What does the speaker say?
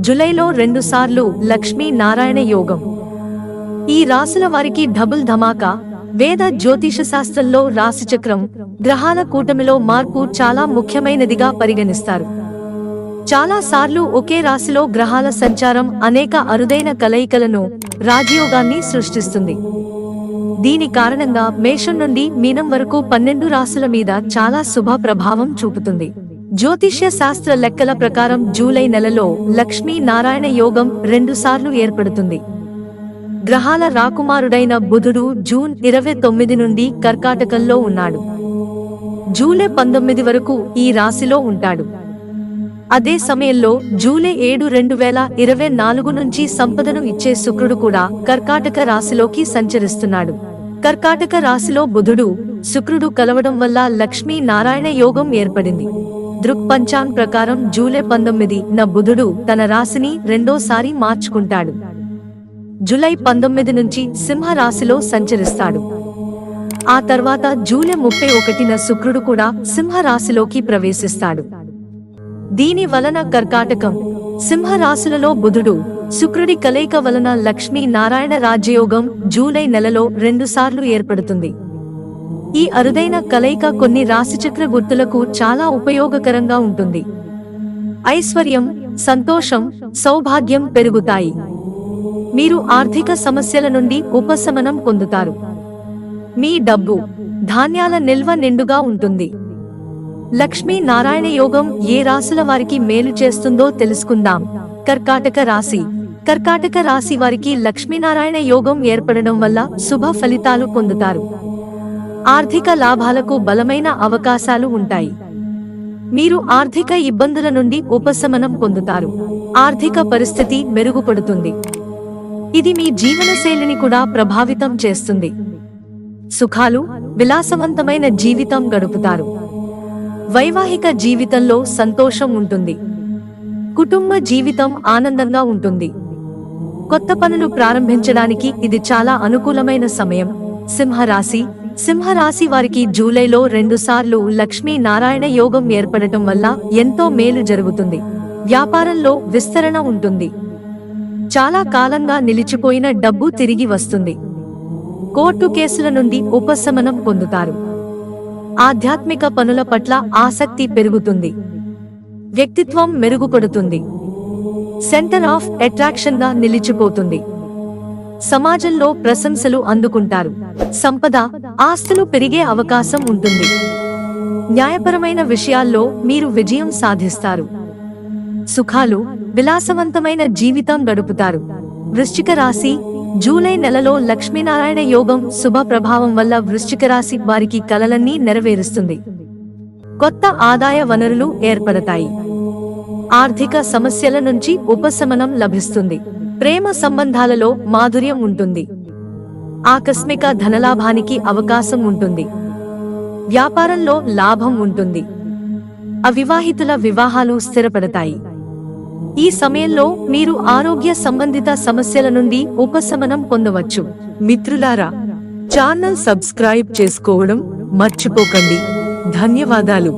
జూలైలో 2 సార్లు లక్ష్మీ నారాయణ యోగం. ఈ రాశుల వారికి డబుల్ ధమాకా. వేద జ్యోతిష శాస్త్రంలో రాశిచక్రం, గ్రహాల కూటమిలో మార్పు చాలా ముఖ్యమైనదిగా పరిగణిస్తారు. చాలా సార్లు ఒకే రాశిలో గ్రహాల సంచారం అనేక అరుదైన కలయికలను, రాజయోగాన్ని సృష్టిస్తుంది. దీని కారణంగా మేషం నుండి మీనం వరకు 12 రాశుల మీద చాలా శుభ ప్రభావం చూపుతుంది. జ్యోతిష్య శాస్త్ర లెక్కల ప్రకారం జూలై నెలలో లక్ష్మీ నారాయణ యోగం 2 సార్లు ఏర్పడుతుంది. గ్రహాల రాకుమారుడైన బుధుడు జూన్ 29 నుండి కర్కాటకంలో ఉన్నాడు. జూలై 19 వరకు ఈ రాశిలో ఉంటాడు. అదే సమయంలో జూలై 7, 2024 నుంచి సంపదను ఇచ్చే శుక్రుడు కూడా కర్కాటక రాశిలోకి సంచరిస్తున్నాడు. కర్కాటక రాశిలో బుధుడు, శుక్రుడు కలవడం వల్ల లక్ష్మీ నారాయణ యోగం ఏర్పడింది. దృక్పంచాంగ్ ప్రకారం జూలై 19న బుధుడు తన రాశిని రెండోసారి మార్చుకుంటాడు. జూలై 19 నుంచి సింహ రాశిలో సంచరిస్తాడు. ఆ తర్వాత జూలై 31న శుక్రుడు కూడా సింహ రాశిలోకి ప్రవేశిస్తాడు. దీని వలన కర్కాటకం, సింహ రాశులలో బుధుడు, శుక్రుడి కలయిక వలన లక్ష్మీ నారాయణ రాజయోగం జూలై నెలలో 2 సార్లు ఏర్పడుతుంది. ఈ అరుదైన కలయిక కొన్ని రాశిచక్ర గుర్తులకు చాలా ఉపయోగకరంగా ఉంటుంది. ఐశ్వర్యం, సంతోషం, సౌభాగ్యం పెరుగుతాయి. మీరు ఆర్థిక సమస్యల నుండి ఉపశమనం పొందుతారు. మీ డబ్బు, ధాన్యాల నిల్వ నిండుగా ఉంటుంది. లక్ష్మీ నారాయణ యోగం ఏ రాశుల వారికి మేలు చేస్తుందో తెలుసుకుందాం. కర్కాటక రాశి. కర్కాటక రాశి వారికి లక్ష్మీనారాయణ యోగం ఏర్పడడం వల్ల శుభ ఫలితాలు పొందుతారు. ఆర్థిక లాభాలకు బలమైన అవకాశాలు ఉంటాయి. మీరు ఆర్థిక ఇబ్బందుల నుండి ఉపశమనం పొందుతారు. ఆర్థిక పరిస్థితి మెరుగుపడుతుంది. ఇది మీ జీవనశైలిని కూడా ప్రభావితం చేస్తుంది. సుఖాలు, విలాసవంతమైన జీవితం గడుపుతారు. వైవాహిక జీవితంలో సంతోషం ఉంటుంది. కుటుంబ జీవితం ఆనందంగా ఉంటుంది. కొత్త పనులు ప్రారంభించడానికి ఇది చాలా అనుకూలమైన సమయం. సింహరాశి. సింహరాశి వారికి జూలైలో 2 సార్లు లక్ష్మీ నారాయణ యోగం ఏర్పడటం వల్ల ఎంతో మేలు జరుగుతుంది. వ్యాపారంలో విస్తరణ ఉంటుంది. చాలా కాలంగా నిలిచిపోయిన డబ్బు తిరిగి వస్తుంది. కోర్టు కేసుల నుండి ఉపశమనం పొందుతారు. ఆధ్యాత్మిక పనుల పట్ల ఆసక్తి పెరుగుతుంది. వ్యక్తిత్వం మెరుగుపడుతుంది. సెంటర్ ఆఫ్ అట్రాక్షన్ గా నిలిచిపోతుంది. సమాజంలో ప్రశంసలు అందుకుంటారు. సంపద, ఆస్తులు పెరిగే అవకాశం ఉంటుంది. న్యాయపరమైన విషయాల్లో మీరు విజయం సాధిస్తారు. సుఖాలు, విలాసవంతమైన జీవితం గడుపుతారు. వృశ్చిక రాశి. జూలై నెలలో లక్ష్మీనారాయణ యోగం శుభ ప్రభావం వల్ల వృశ్చిక రాశి వారికి కలలన్నీ నెరవేరుస్తుంది. కొత్త ఆదాయ వనరులు ఏర్పడతాయి. ఆర్థిక సమస్యల నుంచి ఉపశమనం లభిస్తుంది. ప్రేమ సంబంధాలలో మాధుర్యం ఉంటుంది. ఆకస్మిక ధనలాభానికి అవకాశం ఉంటుంది. వ్యాపారంలో లాభం ఉంటుంది. అవివాహితుల వివాహాలు స్థిరపడతాయి. ఈ సమయంలో మీరు ఆరోగ్య సంబంధిత సమస్యల నుండి ఉపశమనం పొందవచ్చు. మిత్రులారా, ఛానల్ సబ్స్క్రైబ్ చేసుకోవడం మర్చిపోకండి. ధన్యవాదాలు.